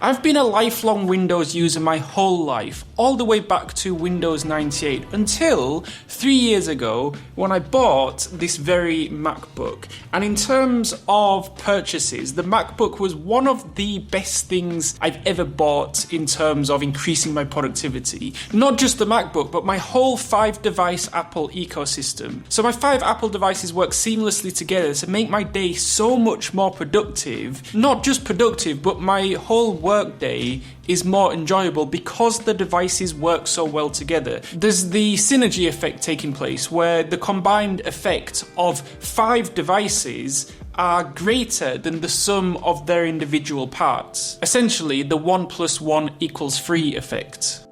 I've been a lifelong Windows user my whole life, all the way back to Windows 98, until 3 years ago when I bought this very MacBook. And in terms of purchases, the MacBook was one of the best things I've ever bought in terms of increasing my productivity. Not just the MacBook, but my whole 5-device Apple ecosystem. So my 5 Apple devices work seamlessly together to make my day so much more productive. Not just productive, but my whole work day is more enjoyable because the devices work so well together. There's the synergy effect taking place where the combined effect of 5 devices are greater than the sum of their individual parts. Essentially, the 1 + 1 = 3 effect.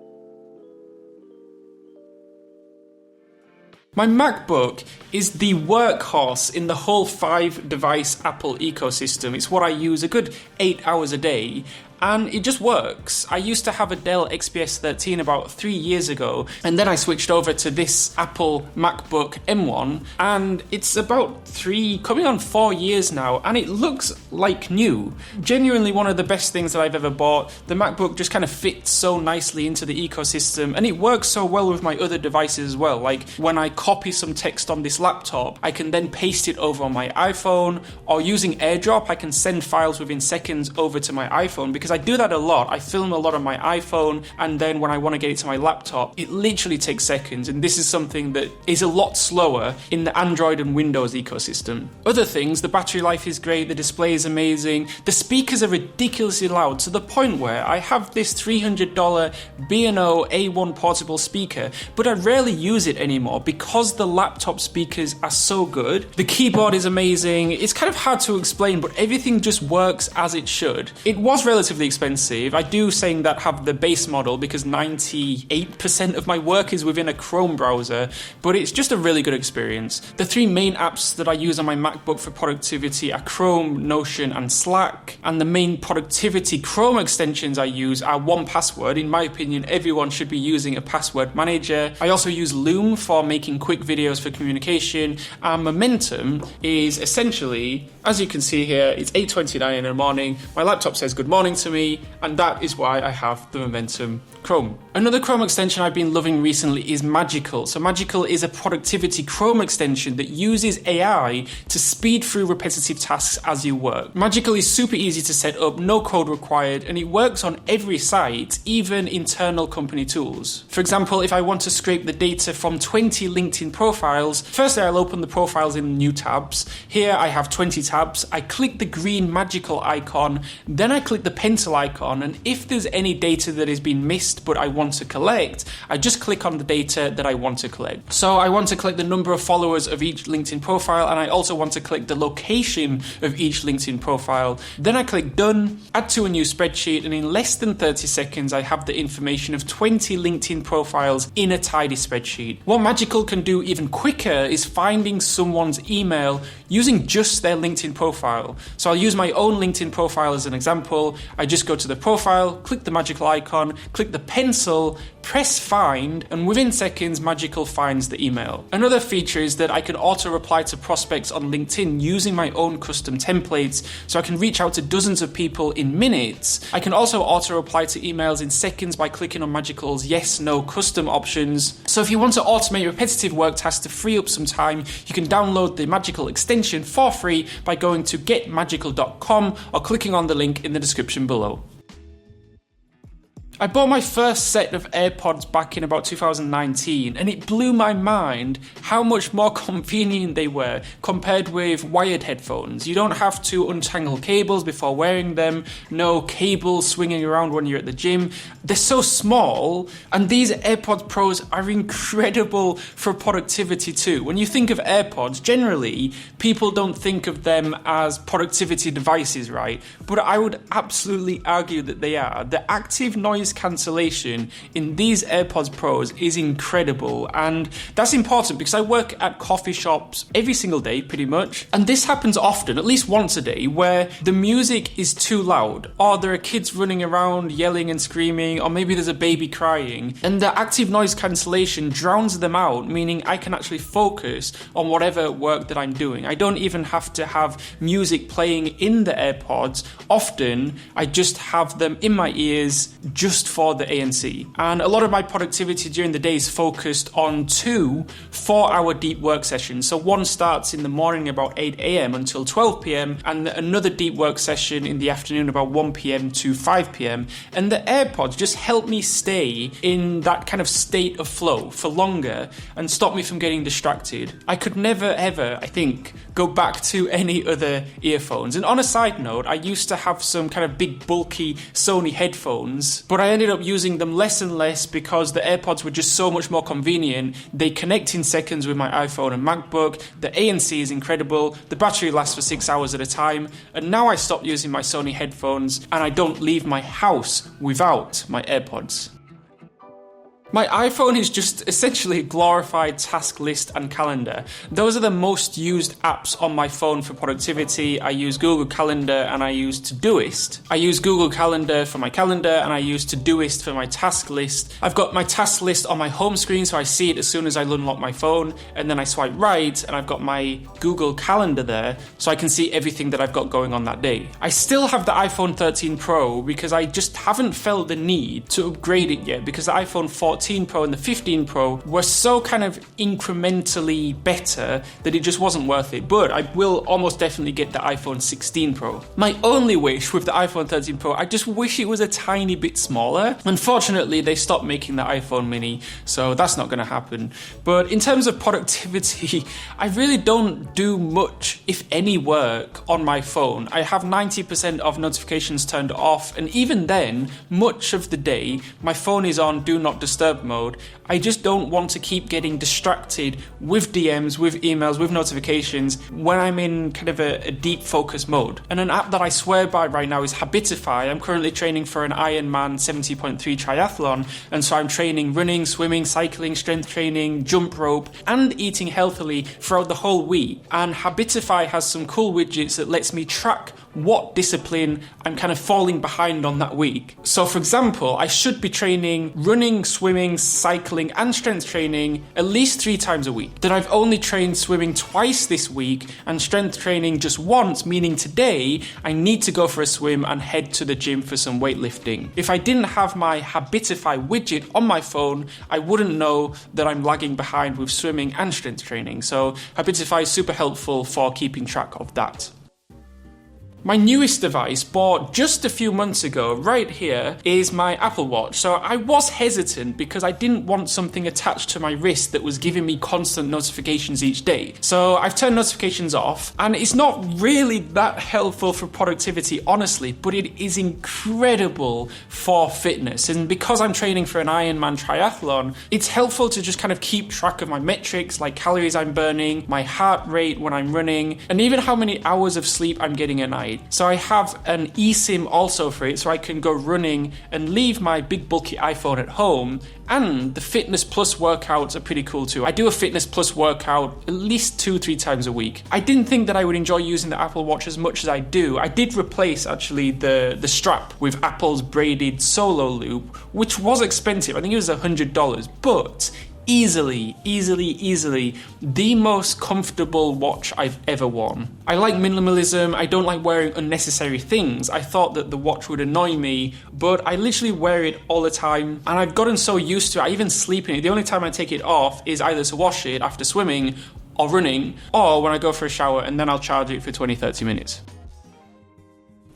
My MacBook is the workhorse in the whole 5-device Apple ecosystem. It's what I use a good 8 hours a day, and it just works. I used to have a Dell XPS 13 about 3 years ago, and then I switched over to this Apple MacBook M1, and it's about 3, coming on 4 years now, and it looks like new. Genuinely one of the best things that I've ever bought. The MacBook just kind of fits so nicely into the ecosystem, and it works so well with my other devices as well. Like when I copy some text on this laptop, I can then paste it over on my iPhone, or using AirDrop, I can send files within seconds over to my iPhone, because I do that a lot. I film a lot on my iPhone, and then when I want to get it to my laptop, it literally takes seconds, and this is something that is a lot slower in the Android and Windows ecosystem. Other things, the battery life is great, the display is amazing, the speakers are ridiculously loud to the point where I have this $300 B&O A1 portable speaker, but I rarely use it anymore because the laptop speakers are so good. The keyboard is amazing. It's kind of hard to explain, but everything just works as it should. It was relatively expensive. I do saying that have the base model because 98% of my work is within a Chrome browser, but it's just a really good experience. The 3 main apps that I use on my MacBook for productivity are Chrome, Notion, and Slack. And the main productivity Chrome extensions I use are 1Password. In my opinion, everyone should be using a password manager. I also use Loom for making quick videos for communication. And Momentum is essentially, as you can see here, it's 8:29 in the morning. My laptop says good morning to me, and that is why I have the Momentum Chrome. Another Chrome extension I've been loving recently is Magical. So Magical is a productivity Chrome extension that uses AI to speed through repetitive tasks as you work. Magical is super easy to set up, no code required, and it works on every site, even internal company tools. For example, if I want to scrape the data from 20 LinkedIn profiles, firstly I'll open the profiles in new tabs. Here I have 20 tabs. I click the green Magical icon, then I click the pencil icon, and if there's any data that has been missed but I want to collect, I just click on the data that I want to collect. So I want to collect the number of followers of each LinkedIn profile, and I also want to collect the location of each LinkedIn profile. Then I click done, add to a new spreadsheet, and in less than 30 seconds I have the information of 20 LinkedIn profiles in a tidy spreadsheet. What Magical can do even quicker is finding someone's email using just their LinkedIn profile. So I'll use my own LinkedIn profile as an example. I just go to the profile, click the Magical icon, click the pencil, press find, and within seconds Magical finds the email. Another feature is that I can auto reply to prospects on LinkedIn using my own custom templates, so I can reach out to dozens of people in minutes. I can also auto reply to emails in seconds by clicking on Magical's yes, no custom options. So if you want to automate repetitive work tasks to free up some time, you can download the Magical extension for free by going to getmagical.com or clicking on the link in the description below. I bought my first set of AirPods back in about 2019, and it blew my mind how much more convenient they were compared with wired headphones. You don't have to untangle cables before wearing them, no cables swinging around when you're at the gym. They're so small, and these AirPods Pros are incredible for productivity too. When you think of AirPods, generally, people don't think of them as productivity devices, right? But I would absolutely argue that they are. The active noise noise cancellation in these AirPods Pros is incredible, and that's important because I work at coffee shops every single day pretty much, and this happens often, at least once a day, where the music is too loud, or there are kids running around yelling and screaming, or maybe there's a baby crying, and the active noise cancellation drowns them out, meaning I can actually focus on whatever work that I'm doing. I don't even have to have music playing in the AirPods. Often I just have them in my ears just for the ANC. And a lot of my productivity during the day is focused on 2 4-hour deep work sessions. So one starts in the morning about 8 a.m. until 12 p.m. and another deep work session in the afternoon about 1 p.m. to 5 p.m. And the AirPods just help me stay in that kind of state of flow for longer and stop me from getting distracted. I could never ever, I think, go back to any other earphones. And on a side note, I used to have some kind of big bulky Sony headphones, but I ended up using them less and less because the AirPods were just so much more convenient. They connect in seconds with my iPhone and MacBook, the ANC is incredible, the battery lasts for 6 hours at a time, and now I stopped using my Sony headphones and I don't leave my house without my AirPods. My iPhone is just essentially a glorified task list and calendar. Those are the most used apps on my phone for productivity. I use Google Calendar and I use Todoist. I use Google Calendar for my calendar and I use Todoist for my task list. I've got my task list on my home screen so I see it as soon as I unlock my phone, and then I swipe right and I've got my Google Calendar there so I can see everything that I've got going on that day. I still have the iPhone 13 Pro because I just haven't felt the need to upgrade it yet, because the iPhone 14 Pro and the 15 Pro were so kind of incrementally better that it just wasn't worth it. But I will almost definitely get the iPhone 16 Pro. My only wish with the iPhone 13 Pro, I just wish it was a tiny bit smaller. Unfortunately, they stopped making the iPhone mini, so that's not going to happen. But in terms of productivity, I really don't do much, if any, work on my phone. I have 90% of notifications turned off, and even then, much of the day, my phone is on Do Not Disturb mode. I just don't want to keep getting distracted with DMs, with emails, with notifications when I'm in kind of a deep focus mode. And an app that I swear by right now is Habitify. I'm currently training for an Ironman 70.3 triathlon, and so I'm training running, swimming, cycling, strength training, jump rope, and eating healthily throughout the whole week. And Habitify has some cool widgets that lets me track what discipline I'm kind of falling behind on that week. So for example, I should be training running, swimming, cycling and strength training at least 3 times a week. Then I've only trained swimming twice this week and strength training just once, meaning today I need to go for a swim and head to the gym for some weightlifting. If I didn't have my Habitify widget on my phone, I wouldn't know that I'm lagging behind with swimming and strength training. So Habitify is super helpful for keeping track of that. My newest device, bought just a few months ago, right here, is my Apple Watch. So I was hesitant because I didn't want something attached to my wrist that was giving me constant notifications each day. So I've turned notifications off, and it's not really that helpful for productivity, honestly, but it is incredible for fitness. And because I'm training for an Ironman triathlon, it's helpful to just kind of keep track of my metrics, like calories I'm burning, my heart rate when I'm running, and even how many hours of sleep I'm getting a night. So I have an eSIM also for it, so I can go running and leave my big bulky iPhone at home. And the Fitness Plus workouts are pretty cool too. I do a Fitness Plus workout at least 2-3 times a week. I didn't think that I would enjoy using the Apple Watch as much as I do. I did replace actually the strap with Apple's braided Solo Loop, which was expensive. I think it was $100, but easily the most comfortable watch I've ever worn. I like minimalism. I don't like wearing unnecessary things. I thought that the watch would annoy me, but I literally wear it all the time, and I've gotten so used to it. I even sleep in it. The only time I take it off is either to wash it after swimming or running, or when I go for a shower, and then I'll charge it for 20-30 minutes.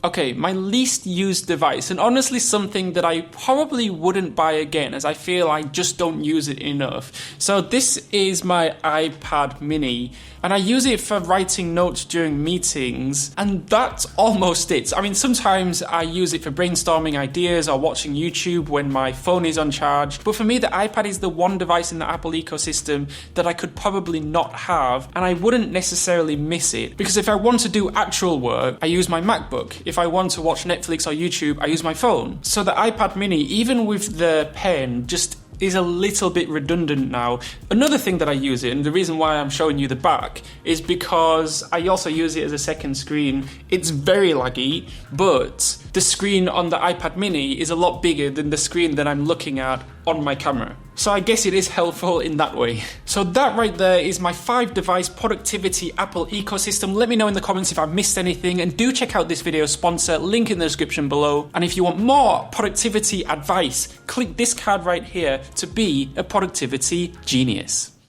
Okay, my least used device, and honestly something that I probably wouldn't buy again, as I feel I just don't use it enough. So this is my iPad mini, and I use it for writing notes during meetings, and that's almost it. I mean, sometimes I use it for brainstorming ideas or watching YouTube when my phone is uncharged, but for me the iPad is the one device in the Apple ecosystem that I could probably not have, and I wouldn't necessarily miss it, because if I want to do actual work, I use my MacBook. if I want to watch Netflix or YouTube, I use my phone. So the iPad mini, even with the pen, just is a little bit redundant now. Another thing that I use it, and the reason why I'm showing you the back, is because I also use it as a second screen. It's very laggy, but the screen on the iPad mini is a lot bigger than the screen that I'm looking at on my camera. So I guess it is helpful in that way. So that right there is my 5-device productivity Apple ecosystem. Let me know in the comments if I've missed anything, and do check out this video sponsor, link in the description below. And if you want more productivity advice, click this card right here to be a productivity genius.